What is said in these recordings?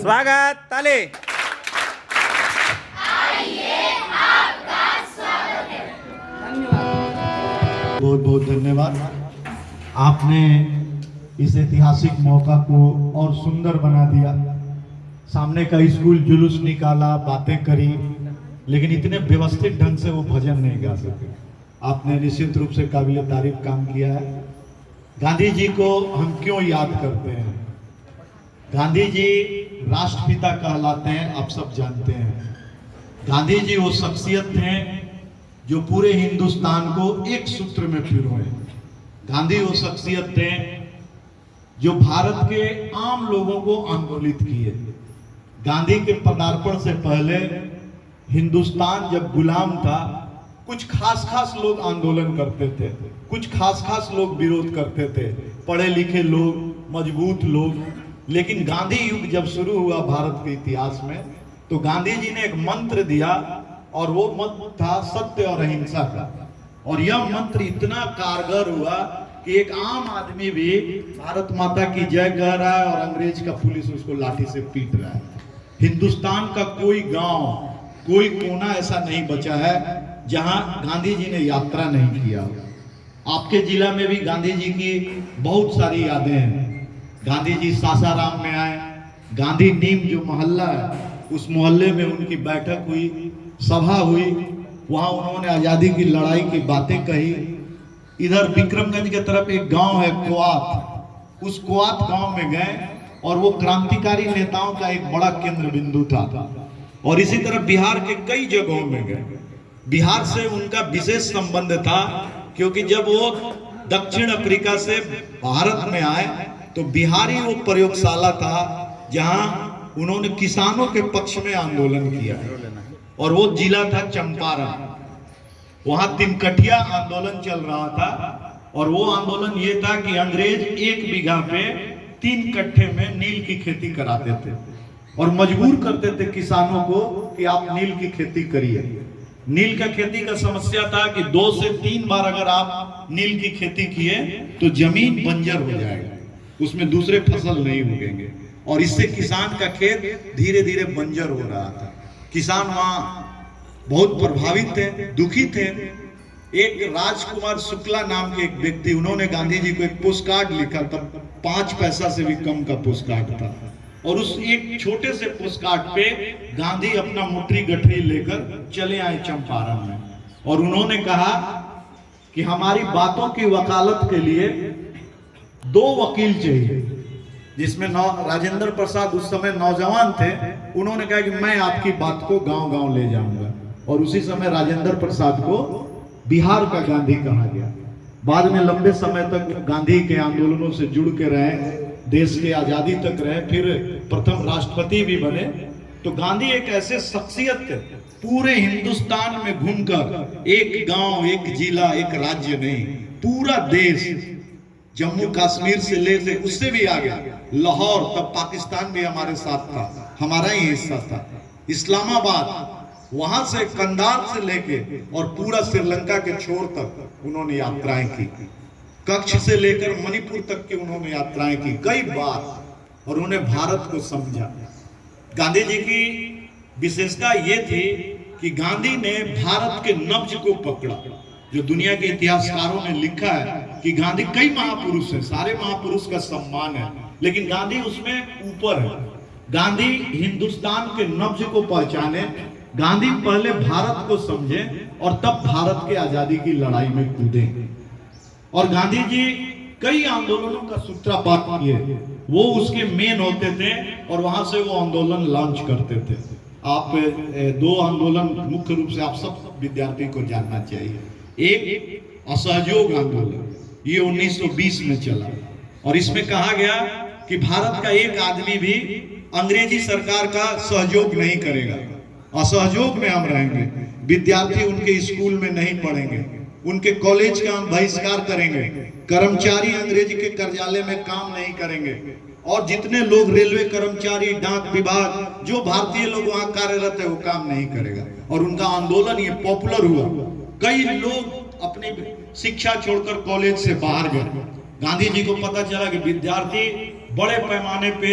स्वागत ताली। बहुत बहुत धन्यवाद। आपने इस ऐतिहासिक मौका को और सुंदर बना दिया। सामने का स्कूल जुलूस निकाला, बातें करी, लेकिन इतने व्यवस्थित ढंग से वो भजन नहीं गा सके। आपने निश्चित रूप से काबिल तारीफ काम किया है। गांधी जी को हम क्यों याद करते हैं? गांधी जी राष्ट्रपिता कहलाते हैं, आप सब जानते हैं। गांधी जी वो शख्सियत थे जो पूरे हिंदुस्तान को एक सूत्र में पिरोए। गांधी वो शख्सियत थे जो भारत के आम लोगों को आंदोलित किए। गांधी के पदार्पण से पहले हिंदुस्तान जब गुलाम था, कुछ खास लोग आंदोलन करते थे, कुछ खास लोग विरोध करते थे, पढ़े लिखे लोग, मजबूत लोग। लेकिन गांधी युग जब शुरू हुआ भारत के इतिहास में, तो गांधी जी ने एक मंत्र दिया, और वो मंत्र था सत्य और अहिंसा का। और यह मंत्र इतना कारगर हुआ कि एक आम आदमी भी भारत माता की जय कह रहा है और अंग्रेज का पुलिस उसको लाठी से पीट रहा है। हिंदुस्तान का कोई गांव, कोई कोना ऐसा नहीं बचा है जहां गांधी जी ने यात्रा नहीं किया। आपके जिला में भी गांधी जी की बहुत सारी यादें हैं। गांधी जी सासाराम में आए, गांधी नीम जो मोहल्ला है, उस मोहल्ले में उनकी बैठक हुई, सभा हुई, वहां उन्होंने आजादी की लड़ाई की बातें कही। इधर विक्रमगंज की तरफ एक गांव है कुआत, उस कुआत गांव में गए और वो क्रांतिकारी नेताओं का एक बड़ा केंद्र बिंदु था। और इसी तरह बिहार के कई जगहों में गए। बिहार से उनका विशेष संबंध था, क्योंकि जब वो दक्षिण अफ्रीका से भारत में आए तो बिहारी वो प्रयोगशाला था जहां उन्होंने किसानों के पक्ष में आंदोलन किया, और वो जिला था चंपारण। वहां तिनकठिया आंदोलन चल रहा था, और वो आंदोलन ये था कि अंग्रेज 1 बीघा पे 3 कट्ठे में नील की खेती कराते थे और मजबूर करते थे किसानों को कि आप नील की खेती करिए। नील का खेती का समस्या था कि 2 से 3 बार अगर आप नील की खेती किए तो जमीन बंजर हो जाएगा, उसमें दूसरे फसल नहीं उगेंगे, और इससे किसान का खेत धीरे धीरे बंजर हो रहा था। किसान वहां बहुत प्रभावित थे, दुखी थे। एक राजकुमार शुक्ला नाम के एक व्यक्ति, उन्होंने गांधी जी को एक पोस्ट कार्ड लिखा था, 5 पैसा से भी कम का पोस्ट कार्ड था, और उस एक छोटे से पोस्ट कार्ड पे गांधी अपना मोटरी गठरी लेकर चले आए चंपारण में, और उन्होंने कहा कि हमारी बातों की वकालत के लिए 2 वकील चाहिए, जिसमें राजेंद्र प्रसाद उस समय नौजवान थे। उन्होंने कहा कि मैं आपकी बात को गांव-गांव ले जाऊंगा, और उसी समय राजेंद्र प्रसाद को बिहार का गांधी कहा गया। बाद में लंबे समय तक गांधी के आंदोलनों से जुड़ के रहे, देश की आजादी तक रहे, फिर प्रथम राष्ट्रपति भी बने। तो गांधी एक ऐसे शख्सियत थे, पूरे हिंदुस्तान में घूमकर, एक गांव, एक जिला, एक राज्य नहीं, पूरा देश, जम्मू कश्मीर से लेके उससे भी आ गया लाहौर, तब पाकिस्तान भी हमारे साथ था, हमारा ही हिस्सा था, इस्लामाबाद, वहां से कंधार से लेके और पूरा श्रीलंका के छोर तक उन्होंने यात्राएं की। कच्छ से लेकर मणिपुर तक की उन्होंने यात्राएं की कई बार, और उन्हें भारत को समझा। गांधी जी की विशेषता ये थी कि गांधी ने भारत के नब्ज को पकड़ा। जो दुनिया के इतिहासकारों ने लिखा है कि गांधी, कई महापुरुष हैं, सारे महापुरुष का सम्मान है, लेकिन गांधी उसमें ऊपर है। गांधी हिंदुस्तान के नब्ज को पहचाने, गांधी पहले भारत को समझे और तब भारत के आजादी की लड़ाई में कूदे। और गांधी जी कई आंदोलनों का सूत्रपात किए, वो उसके मेन होते थे, और वहां से वो आंदोलन लॉन्च करते थे। आप 2 आंदोलन मुख्य रूप से आप सब विद्यार्थी को जानना चाहिए। एक असहयोग आंदोलन, ये 1920 में चला, और इसमें कहा गया कि भारत का एक आदमी भी अंग्रेजी सरकार का सहयोग नहीं करेगा, असहयोग में हम रहेंगे। विद्यार्थी उनके स्कूल में नहीं पढ़ेंगे, उनके कॉलेज का हम बहिष्कार करेंगे, कर्मचारी अंग्रेजी के कार्यालय में काम नहीं करेंगे, और जितने लोग रेलवे कर्मचारी, डाक विभाग, जो भारतीय लोग वहां कार्यरत है, वो काम नहीं करेगा। और उनका आंदोलन ये पॉपुलर हुआ, कई लोग अपनी शिक्षा छोड़कर कॉलेज से बाहर गए। गांधी जी को पता चला कि विद्यार्थी बड़े पैमाने पे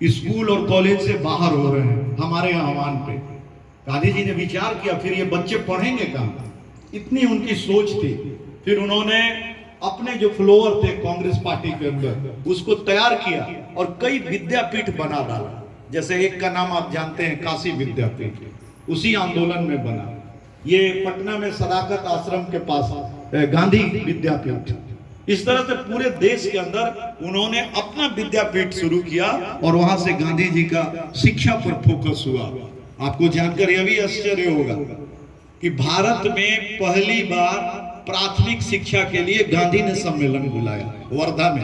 स्कूल और कॉलेज से बाहर हो रहे हैं हमारे आह्वान पे। गांधी जी ने विचार किया, फिर ये बच्चे पढ़ेंगे कहाँ, इतनी उनकी सोच थी। फिर उन्होंने अपने जो फ्लोअर थे कांग्रेस पार्टी के अंदर उसको तैयार किया और कई विद्यापीठ बना डाला। जैसे एक का नाम आप जानते हैं, काशी विद्यापीठ, उसी आंदोलन में बना। ये पटना में सदाकत आश्रम के पास गांधी विद्यापीठ। इस तरह से पूरे देश के अंदर उन्होंने अपना विद्यापीठ शुरू किया और वहां से गांधी जी का शिक्षा पर फोकस हुआ। आपको जानकर यह भी आश्चर्य होगा कि भारत में पहली बार प्राथमिक शिक्षा के लिए गांधी ने सम्मेलन बुलाया वर्धा में।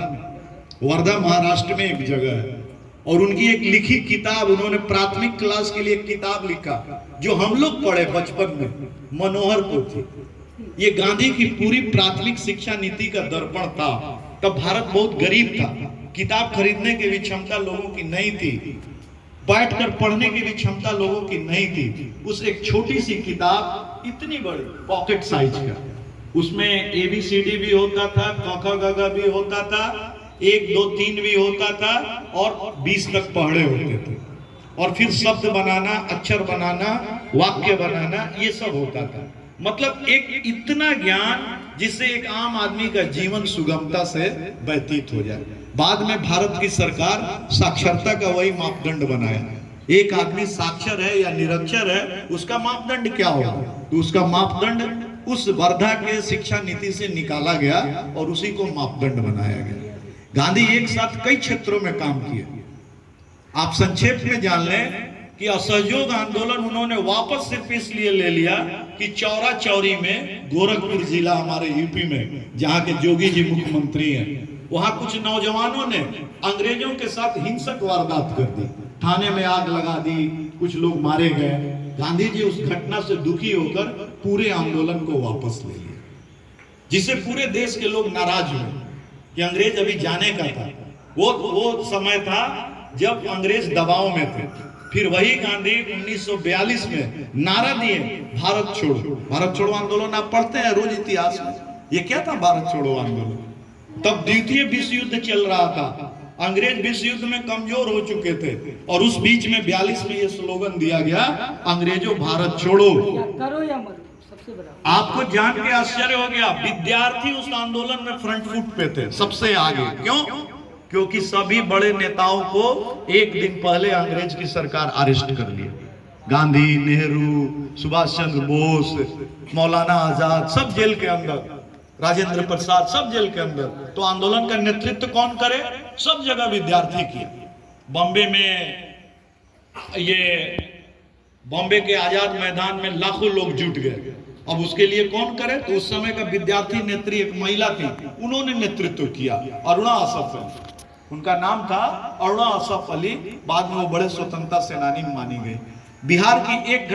वर्धा महाराष्ट्र में एक जगह है और उनकी एक लिखी किताब, उन्होंने प्राथमिक क्लास के लिए एक किताब लिखा जो हम लोग पढ़े बचपन में, मनोहर पोथी। ये गांधी की पूरी प्राथमिक शिक्षा नीति का दर्पण था। तब भारत बहुत गरीब था, किताब खरीदने की भी क्षमता लोगों की नहीं थी, बैठकर पढ़ने की भी क्षमता लोगों की नहीं थी। उस एक छोटी सी किताब, इतनी बड़ी पॉकेट साइज का, उसमें ABCD भी होता था, क ख ग घ भी होता था, 1 2 3 भी होता था और 20 तक पढ़े होते थे। और फिर शब्द बनाना, अक्षर बनाना, वाक्य बनाना, ये सब होता था। मतलब एक इतना ज्ञान जिससे एक आम आदमी का जीवन सुगमता से व्यतीत हो जाए। बाद में भारत की सरकार साक्षरता का वही मापदंड बनाया। एक आदमी साक्षर है या निरक्षर है, उसका मापदंड क्या होगा? तो उसका मापदंड उस वर्धा के शिक्षा नीति से निकाला गया और उसी को मापदंड बनाया गया। गांधी एक साथ कई क्षेत्रों में काम किए। आप संक्षेप में जान लें कि असहयोग आंदोलन उन्होंने वापस सिर्फ इसलिए ले लिया कि चौरा चौरी में, गोरखपुर जिला हमारे यूपी में, जहां के जोगी जी मुख्यमंत्री हैं, वहां कुछ नौजवानों ने अंग्रेजों के साथ हिंसक वारदात कर दी, थाने में आग लगा दी, कुछ लोग मारे गए। गांधी जी उस घटना से दुखी होकर पूरे आंदोलन को वापस ले लिए, जिससे पूरे देश के लोग नाराज हुए कि अंग्रेज अभी जाने का था। वो समय था जब अंग्रेज दबाव में थे। फिर वही गांधी 1942 में नारा दिए, भारत छोड़ो। भारत छोड़ो आंदोलन आप पढ़ते हैं रोज इतिहास में। ये क्या था भारत छोड़ो आंदोलन? तब द्वितीय विश्व युद्ध चल रहा था, अंग्रेज विश्व युद्ध में कमजोर हो चुके थे और उस बीच में 42 में ये स्लोगन दिया गया, अंग्रेजों भारत छोड़ो। करो या मरो, सबसे बड़ा। आपको जान के आश्चर्य हो गया, विद्यार्थी उस आंदोलन में फ्रंट फुट पे थे, सबसे आगे। क्यों? क्योंकि सभी बड़े नेताओं को एक दिन पहले अंग्रेज की सरकार अरेस्ट कर लिया। गांधी, नेहरू, सुभाष चंद्र बोस, मौलाना आजाद सब जेल के अंदर, राजेंद्र प्रसाद सब जेल के अंदर। तो आंदोलन का नेतृत्व कौन करे? सब जगह विद्यार्थी किया। बॉम्बे में, ये बॉम्बे के आजाद मैदान में लाखों लोग जुट गए। अब उसके लिए कौन करे? तो उस समय का विद्यार्थी नेत्री एक महिला थी, उन्होंने नेतृत्व किया, अरुणा असफ अली। उनका नाम था अरुणा असफ अली। बाद में वो बड़े स्वतंत्रता सेनानी मानी गई। बिहार की एक